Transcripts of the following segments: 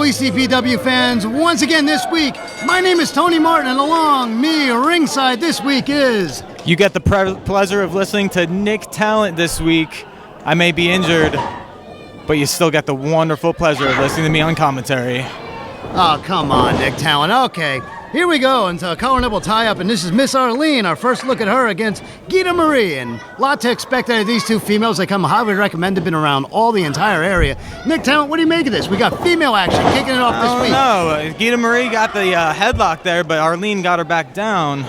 ECPW fans, once again this week, my name is Tony Martin, and along me ringside this week is... You get the pleasure of listening to Nick Talent this week. I may be injured, but you still get the wonderful pleasure of listening to me on commentary. Oh, come on, Nick Talent. Okay, here we go into a collar nipple tie-up, and this is Miss Arlene, our first look at her against Gita Marie. And a lot to expect out of these two females. They come highly recommended, been around all the entire area. Nick Talent, what do you make of this? We got female action kicking it off this week. No, Gita Marie got the headlock there, but Arlene got her back down.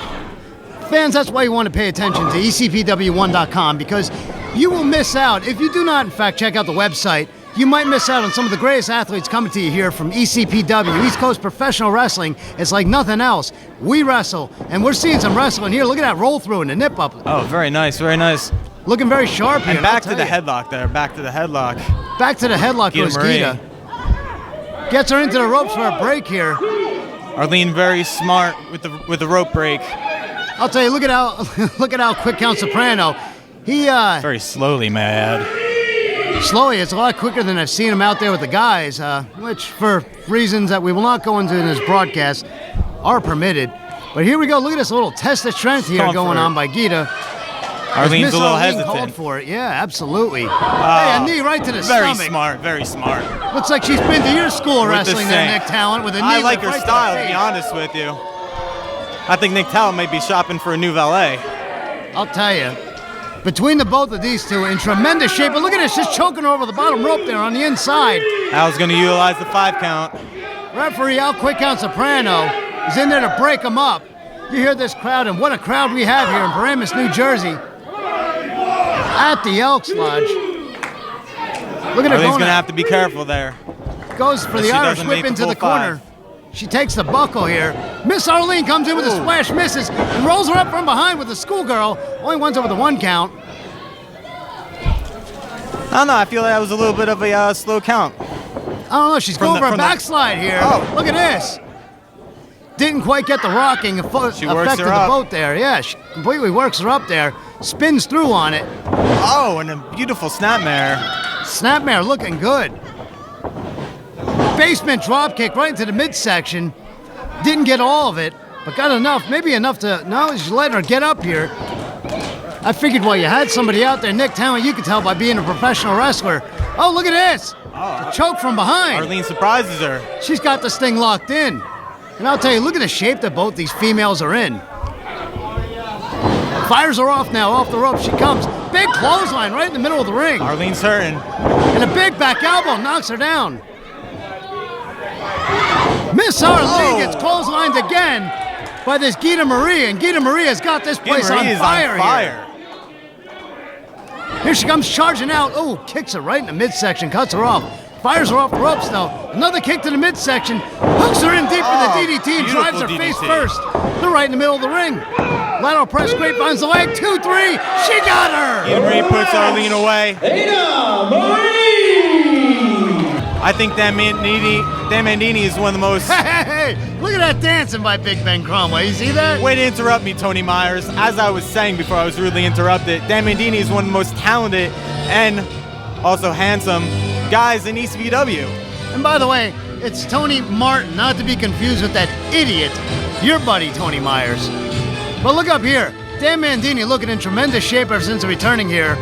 Fans, that's why you want to pay attention to ECPW1.com, because you will miss out. If you do not, in fact, check out the website, you might miss out on some of the greatest athletes coming to you here from ECPW, East Coast Professional Wrestling. It's like nothing else. We wrestle, and we're seeing some wrestling here. Look at that roll through and the nip up. Oh, very nice, very nice. Looking very sharp here. And back to the headlock there, back to the headlock. Back to the headlock goes Gita. Gets her into the ropes for a break here. Arlene very smart with the rope break. I'll tell you, look at how quick Count Soprano. He very slowly, may I add. Slowly, it's a lot quicker than I've seen him out there with the guys, which for reasons that we will not go into in this broadcast are permitted. But here we go. Look at this little test of strength here going on by Gita. Arlene's a little hesitant. Called for it. Yeah, absolutely. Hey, a knee right to the stomach. Very smart, very smart. Looks like she's been to your school of wrestling there, Nick Talent, with a knee. I like her right style, to be honest with you. I think Nick Talent may be shopping for a new valet. I'll tell you, between the both of these two, in tremendous shape. But look at this, just choking her over the bottom rope there on the inside. Al's going to utilize the 5 count. Referee Al Quick Count Soprano is in there to break him up. You hear this crowd, and what a crowd we have here in Paramus, New Jersey, at the Elks Lodge. Look at her Arlene's going to have to be careful there. Goes for the Irish whip into the corner. She takes the buckle here. Miss Arlene comes in with a splash, misses, and rolls her up from behind with a schoolgirl. Only one's over the 1 count. I don't know. I feel like that was a little bit of a slow count. I don't know. She's going for a backslide here. Oh. Look at this. Didn't quite get the rocking effect of the boat there. Yeah, she completely works her up there. Spins through on it. Oh, and a beautiful snapmare. Snapmare looking good. Basement drop kick right into the midsection. Didn't get all of it, but got enough. Maybe enough to... No, she's letting her get up here. I figured while you had somebody out there, Nick Talent, you could tell by being a professional wrestler. Oh, look at this. A choke from behind. Arlene surprises her. She's got this thing locked in. And I'll tell you, look at the shape that both these females are in. Fires her off now, off the rope she comes. Big clothesline right in the middle of the ring. Arlene's hurting. And a big back elbow knocks her down. Miss Arlene gets clotheslined again by this Gita Marie, and Gita Marie has got this place on fire. Here she comes charging out. Oh, kicks her right in the midsection, cuts her off. Fires her off the ropes though. Another kick to the midsection, hooks her in deep for the DDT and drives her face first. They're right in the middle of the ring. Lateral press, grapevines the leg, 2-3. She got her. Gita Marie puts Arlene away. Aida Marie. I think Dan Mandini is one of the most... Hey, look at that dancing by Big Ben Cromwell. You see that? Way to interrupt me, Tony Myers. As I was saying before I was rudely interrupted, Dan Mandini is one of the most talented and also handsome guys in ECPW. And by the way, it's Tony Martin, not to be confused with that idiot, your buddy Tony Myers. But look up here. Dan Mandini looking in tremendous shape ever since returning here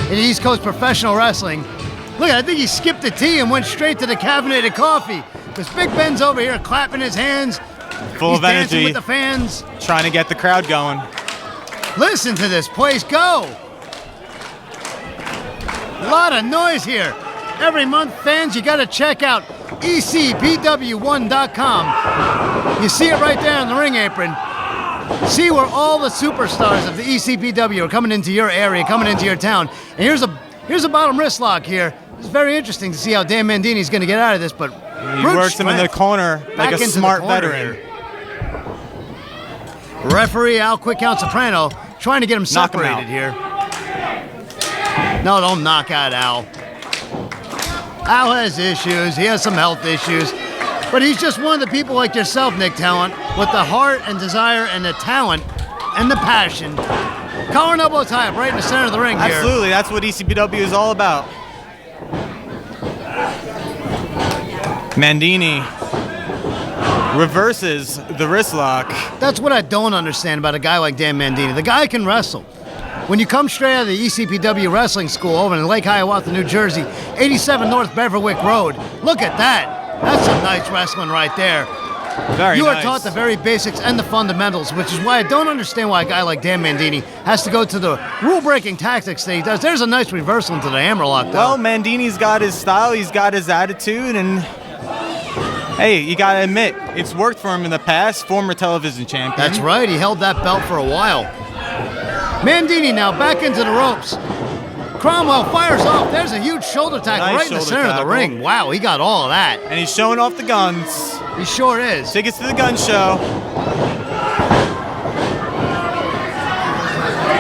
in East Coast Professional Wrestling. Look, I think he skipped the tea and went straight to the caffeinated coffee. Because Big Ben's over here clapping his hands. Full of energy. Dancing with the fans. Trying to get the crowd going. Listen to this place go. A lot of noise here. Every month, fans, you got to check out ECPW1.com. You see it right there on the ring apron. See where all the superstars of the ECPW are coming into your area, coming into your town. And here's a bottom wrist lock here. It's very interesting to see how Dan Mandini's going to get out of this, but he works him in the corner like a smart veteran. Referee Al Quick Count Soprano trying to get him separated here. No, don't knock out Al. Al has issues. He has some health issues. But he's just one of the people like yourself, Nick Talent, with the heart and desire and the talent and the passion. Collar and elbow tie up right in the center of the ring here. Absolutely. That's what ECPW is all about. Mandini reverses the wrist lock. That's what I don't understand about a guy like Dan Mandini. The guy can wrestle. When you come straight out of the ECPW wrestling school over in Lake Hiawatha, New Jersey, 87 North Beverwyck Road, look at that. That's some nice wrestling right there. Very You nice. are taught the very basics and the fundamentals, which is why I don't understand why a guy like Dan Mandini has to go to the rule-breaking tactics that he does. There's a nice reversal into the hammerlock, though. Well, Mandini's got his style, he's got his attitude, and hey, you gotta admit, it's worked for him in the past, former television champion. That's right, he held that belt for a while. Mandini now back into the ropes. Cromwell fires off. There's a huge shoulder tackle Nice right in the shoulder center of the tackle. ring. Wow, he got all of that. And he's showing off the guns. He sure is. Tickets to the gun show.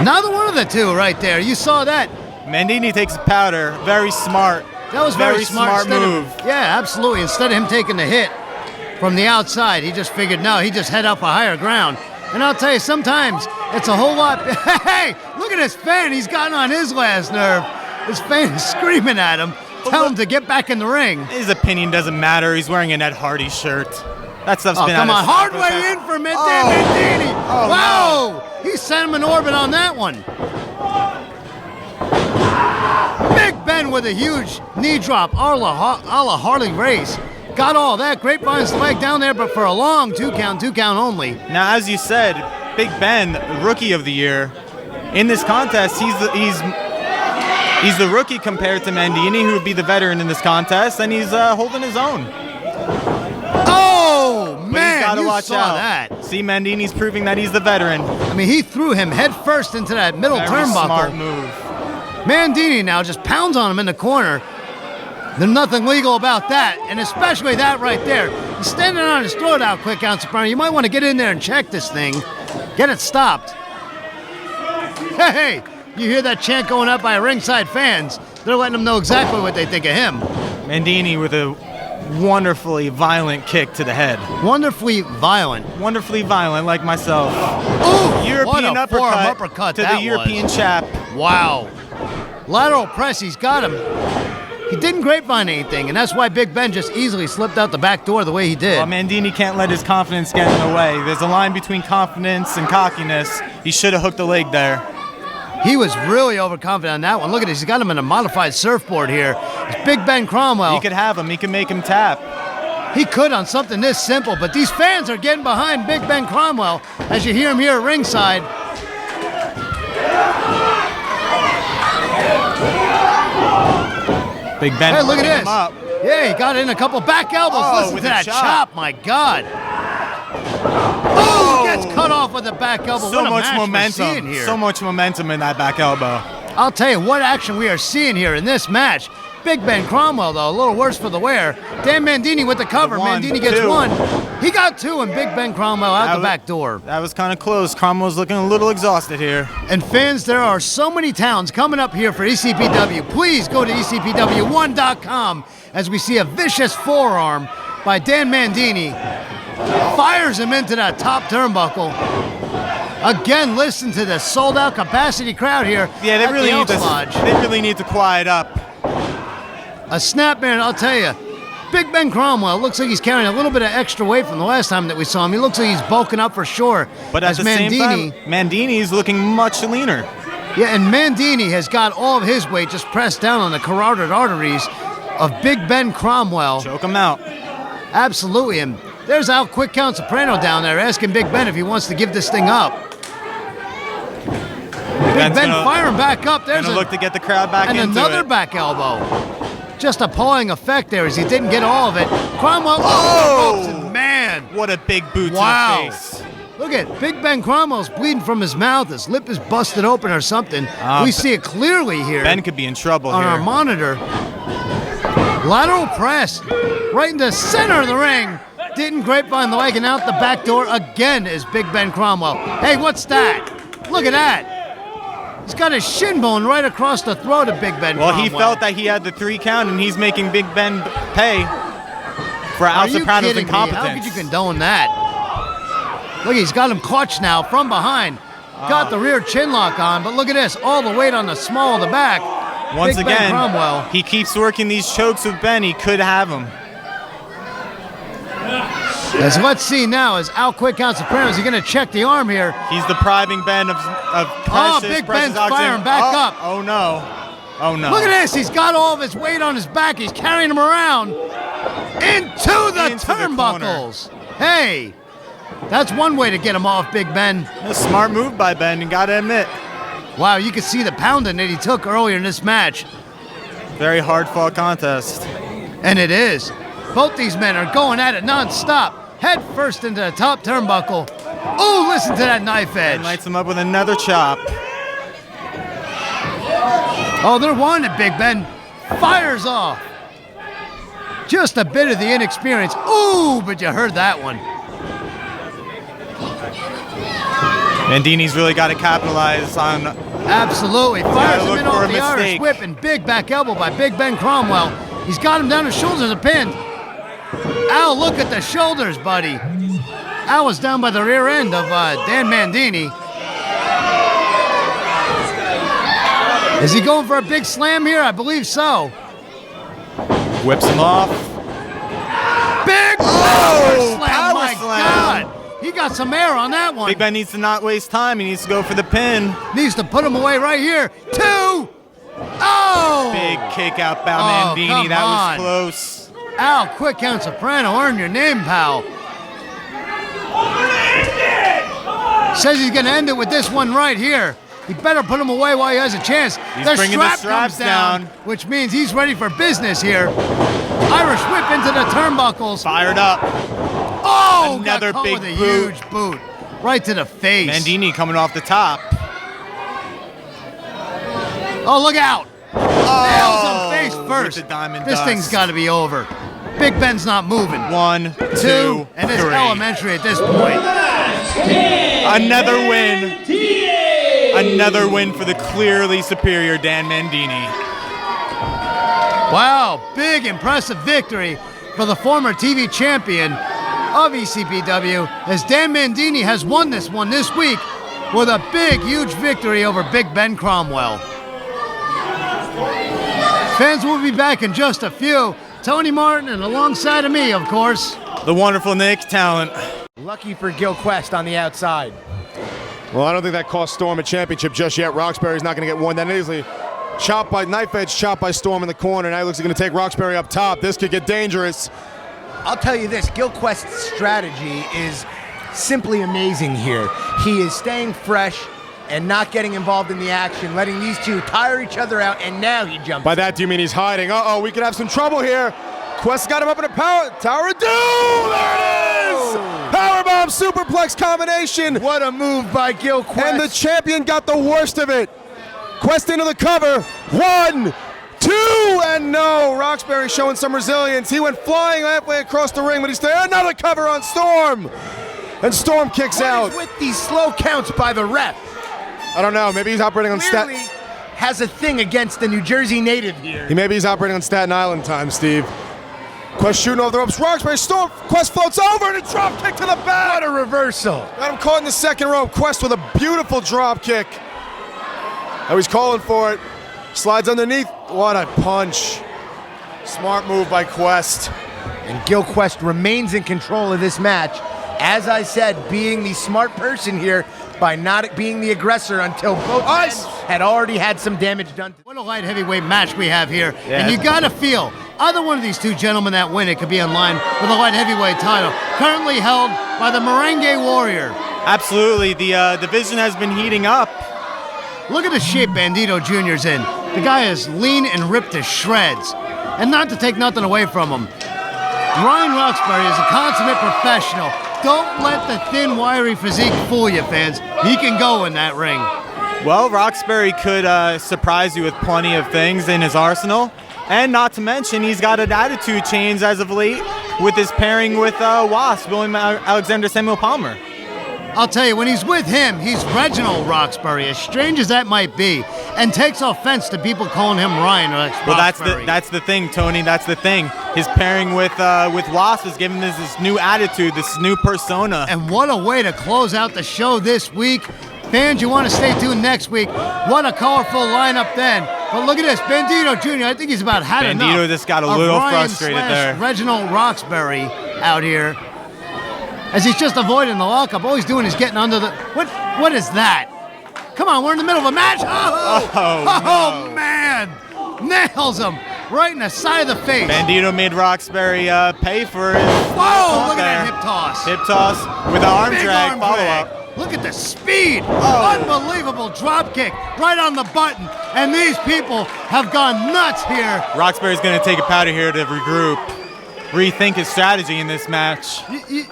Neither one of the two right there. You saw that. Mandini takes powder. Very smart. That was very smart. Instead move. Yeah, absolutely. Instead of him taking the hit from the outside, he just figured, no, he just head up a higher ground. And I'll tell you, sometimes it's a whole lot. Hey, look at his fan. He's gotten on his last nerve. His fan is screaming at him, tell him to get back in the ring. His opinion doesn't matter. He's wearing an Ed Hardy shirt. That stuff's been Come out on, of hard stock. way in for Mandini. Oh, Wow, he sent him in orbit on that one. Big Ben with a huge knee drop, a la Harley Race. Got all that. Grapevine's leg down there, but for a long two count only. Now, as you said, Big Ben, Rookie of the Year, in this contest, he's the rookie compared to Mandini, who would be the veteran in this contest, and he's holding his own. Oh, But man, he's got to you watch saw out. that. See, Mandini's proving that he's the veteran. I mean, he threw him head first into that middle Very turnbuckle. smart move. Mandini now just pounds on him in the corner. There's nothing legal about that, and especially that right there. He's standing on his throat out quick, Count Soprano. You might want to get in there and check this thing. Get it stopped. Hey, you hear that chant going up by ringside fans. They're letting them know exactly what they think of him. Mandini with a wonderfully violent kick to the head. Wonderfully violent. Wonderfully violent, like myself. Ooh, European what a forearm uppercut to that the European was. chap. Wow. Lateral press, he's got him. He didn't grapevine anything, and that's why Big Ben just easily slipped out the back door the way he did. Well, Mandini can't let his confidence get in the way. There's a line between confidence and cockiness. He should have hooked the leg there. He was really overconfident on that one. Look at this. He's got him in a modified surfboard here. It's Big Ben Cromwell. He could have him. He could make him tap. He could on something this simple, but these fans are getting behind Big Ben Cromwell as you hear him here at ringside. Big Ben. Hey, look at picking him this. up. Yeah, he got in a couple back elbows. Oh, Listen with to a that chop. my God. Oh, gets cut off with the back elbow. So what a much match we're seeing momentum. here. So much momentum in that back elbow. I'll tell you what action we are seeing here in this match. Big Ben Cromwell, though, a little worse for the wear. Dan Mandini with the cover. One, Mandini gets two. one. He got two, and Big Ben Cromwell out the back door. That was kind of close. Cromwell's looking a little exhausted here. And fans, there are so many towns coming up here for ECPW. Please go to ECPW1.com as we see a vicious forearm by Dan Mandini. Fires him into that top turnbuckle. Again, listen to the sold-out capacity crowd here. Yeah, at the they Elks Lodge. really need to quiet up. A snapmare, I'll tell you. Big Ben Cromwell looks like he's carrying a little bit of extra weight from the last time that we saw him. He looks like he's bulking up for sure. But at as the same time, Mandini's looking much leaner. Yeah, and Mandini has got all of his weight just pressed down on the carotid arteries of Big Ben Cromwell. Choke him out. Absolutely. And there's Al Quick Count Soprano down there asking Big Ben if he wants to give this thing up. Big Ben firing back up. There's gonna look to get the crowd back into another it. back elbow. Just a pawing effect there as he didn't get all of it. Cromwell Oh! and man. What a big boot Wow. to the face. Look at Big Ben Cromwell's bleeding from his mouth. His lip is busted open or something. We see it clearly here Ben could be in trouble on here. our monitor. Lateral press right in the center of the ring. Didn't grapevine the leg and out the back door again is Big Ben Cromwell. Hey, what's that? Look at that. He's got his shin bone right across the throat of Big Ben Well, Cromwell. he felt that he had the 3 count, and he's making Big Ben pay for Al Are you Soprano's kidding me? incompetence. How could you condone that? Look, he's got him clutched now from behind. Got the rear chin lock on, but look at this. All the weight on the small of the back. Once Big Ben again, Cromwell. he keeps working these chokes with Ben. He could have him. As let's see now, as Al Quick Count Soprano, is he going to check the arm here? He's depriving Ben of precious. Big precious Ben's oxygen. firing back up. Oh no. Oh no. Look at this. He's got all of his weight on his back. He's carrying him around into the turnbuckles. Hey, that's one way to get him off, Big Ben. A smart move by Ben, you gotta admit. Wow, you can see the pounding that he took earlier in this match. Very hard-fought contest. And it is. Both these men are going at it non-stop. Head first into the top turnbuckle. Oh, listen to that knife edge. And lights him up with another chop. Oh, they're wanted, Big Ben. Fires off. Just a bit of the inexperience. Ooh, but you heard that one. Mandini's really got to capitalize on. Absolutely. Fires him in for off a the Irish mistake. whip and big back elbow by Big Ben Cromwell. He's got him down his shoulders and pinned. Al, look at the shoulders, buddy. Al was down by the rear end of Dan Mandini. Is he going for a big slam here? I believe so. Whips him off. Big power slam, power my slam. God. He got some air on that one. Big Ben needs to not waste time. He needs to go for the pin. Needs to put him away right here. 2. Oh! Big kick out by Oh, Mandini. come That on. was close. Al, Quick Count Soprano, earn your name, pal. Says he's going to end it with this one right here. He better put him away while he has a chance. He's The bringing the strap comes straps down, which means he's ready for business here. Irish whip into the turnbuckles. Fired up. Oh, Another got caught big with a boot. huge boot. Right to the face. Mandini coming off the top. Oh, look out. Nails him face with first. the diamond This dust. thing's got to be over. Big Ben's not moving. 1, 2, And it's 3. elementary at this point. Another win. Another win for the clearly superior Dan Mandini. Wow, big impressive victory for the former TV champion of ECPW, as Dan Mandini has won this one this week with a big, huge victory over Big Ben Cromwell. Fans will be back in just a few. Tony Martin and alongside of me, of course. The wonderful Nick Talent. Lucky for Gil Quest on the outside. Well, I don't think that cost Storm a championship just yet. Roxbury's not going to get one that easily. Chopped by knife edge, chopped by Storm in the corner. Now he looks like he's going to take Roxbury up top. This could get dangerous. I'll tell you this, Gil Quest's strategy is simply amazing here. He is staying fresh and not getting involved in the action, letting these two tire each other out, and now he jumps. By that, do you mean he's hiding? Uh-oh, we could have some trouble here. Quest got him up in a power tower of doom. There it is! Powerbomb superplex combination. What a move by Gil Quest. And the champion got the worst of it. Quest into the cover. 1, 2, and no. Roxbury showing some resilience. He went flying halfway across the ring, but he's there. Another cover on Storm. And Storm kicks out. What is with these slow counts by the ref? I don't know. Maybe he's operating on Clearly Staten. has a thing against the New Jersey native here. Maybe he's operating on Staten Island time, Steve. Quest shooting off the ropes. Roxbury Storm. Quest floats over and a drop kick to the back. What a reversal. Got him caught in the second rope. Quest with a beautiful drop kick. Now he's calling for it. Slides underneath. What a punch. Smart move by Quest. And Gil Quest remains in control of this match. As I said, being the smart person here by not being the aggressor until both men had already had some damage done. What a light heavyweight match we have here. And you got to feel either one of these two gentlemen that win it could be in line with a light heavyweight title, currently held by the Merengue Warrior. Absolutely. The division has been heating up. Look at the shape Bandido Jr.'s in. The guy is lean and ripped to shreds. And not to take nothing away from him, Ryan Roxbury is a consummate professional. Don't let the thin, wiry physique fool you, fans. He can go in that ring. Well, Roxbury could surprise you with plenty of things in his arsenal. And not to mention, he's got an attitude change as of late with his pairing with Wasp, William Alexander Samuel Palmer. I'll tell you, when he's with him, he's Reginald Roxbury, as strange as that might be, and takes offense to people calling him Ryan Roxbury. Well, that's the thing, Tony. That's the thing. His pairing with Wasp is giving this new attitude, this new persona. And what a way to close out the show this week. Fans, you want to stay tuned next week. What a colorful lineup then. But look at this, Bandido Jr., I think he's about had enough. Bandido just got a of little Ryan frustrated / there. Reginald Roxbury out here. as he's just avoiding the lockup. All he's doing is getting under the... What is that? Come on, we're in the middle of a match. Oh, man. Nails him right in the side of the face. Bandido made Roxbury pay for it. Whoa, look at that hip toss. Hip toss with an arm Big drag arm follow-up. drag. Look at the speed. Oh. Unbelievable drop kick right on the button. And these people have gone nuts here. Roxbury's going to take a powder here to regroup, rethink his strategy in this match.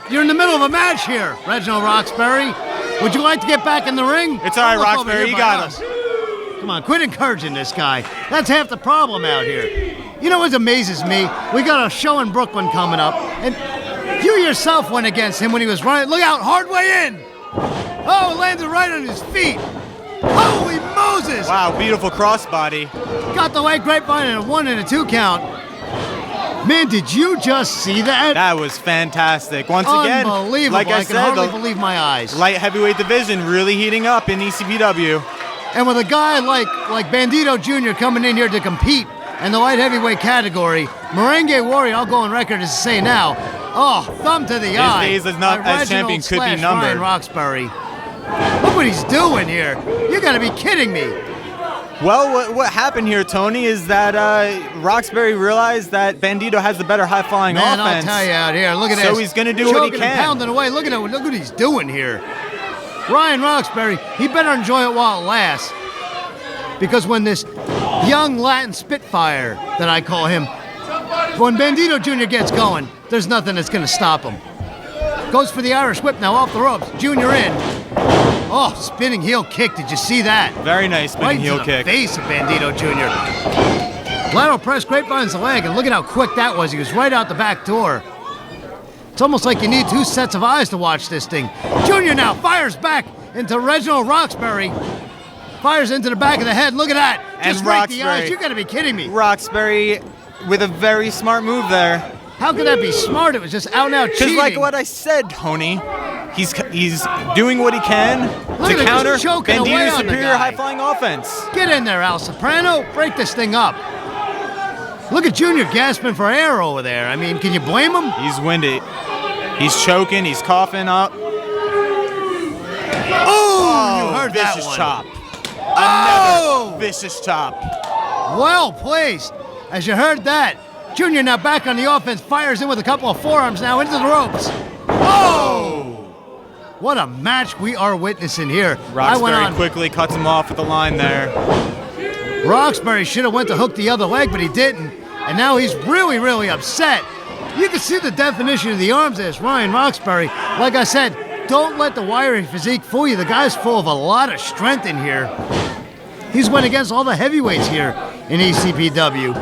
You're in the middle of a match here, Reginald Roxbury. Would you like to get back in the ring? It's all right, Look over Roxbury, here you by got us. Come on, quit encouraging this guy. That's half the problem out here. You know what amazes me? We got a show in Brooklyn coming up, and you yourself went against him when he was running. Look out, hard way in. Oh, landed right on his feet. Holy Moses! Wow, beautiful crossbody. Got the leg grapevine in a 1 and a 2 count. Man, did you just see that? That was fantastic. Once again, Unbelievable. like I can said, hardly the believe my eyes. light heavyweight division really heating up in ECPW. And with a guy like Bandido Jr. coming in here to compete in the light heavyweight category, Merengue Warrior, I'll go on record as to say now, thumb to the eye. His days as champion could be numbered. Ryan Roxbury. Look what he's doing here. You gotta be kidding me. Well, what happened here, Tony, is that Roxbury realized that Bandido has the better high-flying Man, offense. I'll tell you out here, look at this. So he's gonna do what he Choking and can. pounding away. Look what he's doing here. Ryan Roxbury, he better enjoy it while it lasts. Because when this young Latin Spitfire, that I call him, when Bandido Jr. gets going, there's nothing that's going to stop him. Goes for the Irish whip now off the ropes. Jr. in. Oh, spinning heel kick. Did you see that? Very nice spinning Right heel to the kick. face of Bandido Jr. Lateral press, grapevines the leg, and look at how quick that was. He was right out the back door. It's almost like you need 2 sets of eyes to watch this thing. Junior now fires back into Reginald Roxbury. Fires into the back of the head. Look at that. And Just right the Roxbury. eyes. You gotta be kidding me. Roxbury with a very smart move there. How could that be smart? It was just out and out Because cheating. like what I said, Tony, he's doing what he can Look at to him counter just choking away Bandido's on the superior guy. high-flying offense. Get in there, Al Soprano. Break this thing up. Look at Junior gasping for air over there. I mean, can you blame him? He's winded. He's choking. He's coughing up. Oh, you heard that vicious one. chop. Oh! Another vicious chop. Well placed. As you heard that, Junior now back on the offense, fires in with a couple of forearms now into the ropes. Oh! What a match we are witnessing here. Roxbury quickly cuts him off with the line there. Roxbury should have went to hook the other leg, but he didn't. And now he's really, really upset. You can see the definition of the arms of this Ryan Roxbury. Like I said, don't let the wiry physique fool you. The guy's full of a lot of strength in here. He's went against all the heavyweights here in ECPW.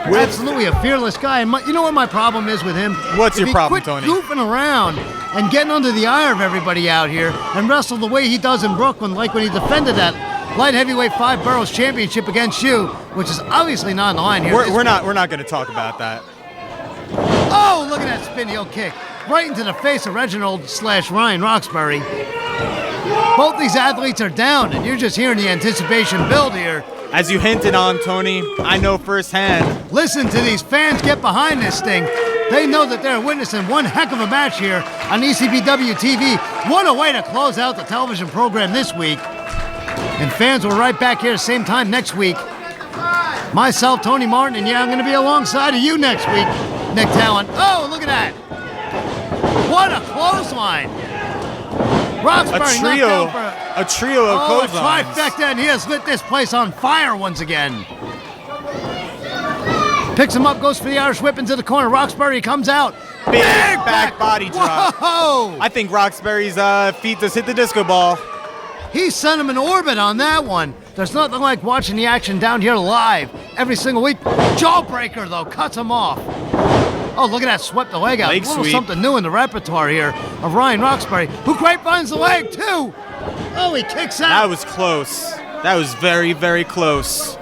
Absolutely a fearless guy. And you know what my problem is with him? What's your problem, Quit Tony? goofing around and getting under the ire of everybody out here and wrestle the way he does in Brooklyn, like when he defended that light heavyweight 5 Boroughs championship against you, which is obviously not on the line here. We're not going to talk about that. Oh, look at that spin heel kick. Right into the face of Reginald / Ryan Roxbury. Both these athletes are down, and you're just hearing the anticipation build here. As you hinted on, Tony, I know firsthand. Listen to these fans get behind this thing. They know that they're witnessing one heck of a match here on ECPW TV. What a way to close out the television program this week. And fans will right back here same time next week. Myself, Tony Martin, and I'm going to be alongside of you next week, Nick Talon. Oh, look at that. What a clothesline. Roxbury A trio of clotheslines. A trifecta, and he has lit this place on fire once again. Picks him up, goes for the Irish whip into the corner. Roxbury comes out. Big back body drop. Whoa! I think Roxbury's feet just hit the disco ball. He sent him in orbit on that one. There's nothing like watching the action down here live every single week. Jawbreaker, though, cuts him off. Oh, look at that, swept the leg out. Leg A little sweep. something new in the repertoire here of Ryan Roxbury, who grapevines the leg, too. Oh, he kicks out. That was close. That was very, very close.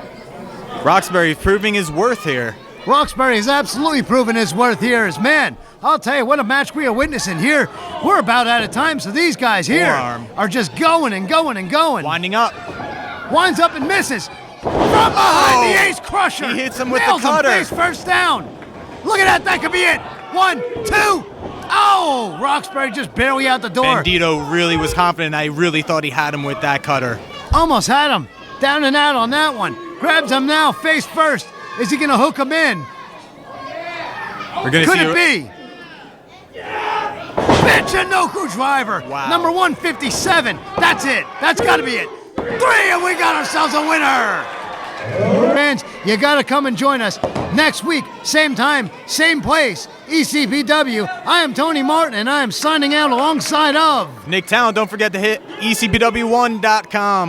Roxbury proving his worth here. Roxbury has absolutely proven his worth here as man. I'll tell you what a match we are witnessing here. We're about out of time, so these guys here Forearm. are just going and going and going. Winding up. Winds up and misses. From behind the Ace Crusher. He hits him with Nails the cutter. Him face first down. Look at that. That could be it. 1, 2. Oh, Roxbury just barely out the door. Bandido really was confident. I really thought he had him with that cutter. Almost had him. Down and out on that one. Grabs him now, face first. Is he going to hook him in? We're gonna Could see it be? Michinoku driver. Wow. Number 157. That's it. That's got to be it. 3, and we got ourselves a winner. Fans, you got to come and join us next week. Same time, same place. ECPW. I am Tony Martin, and I am signing out alongside of Nick Town. Don't forget to hit ECPW1.com.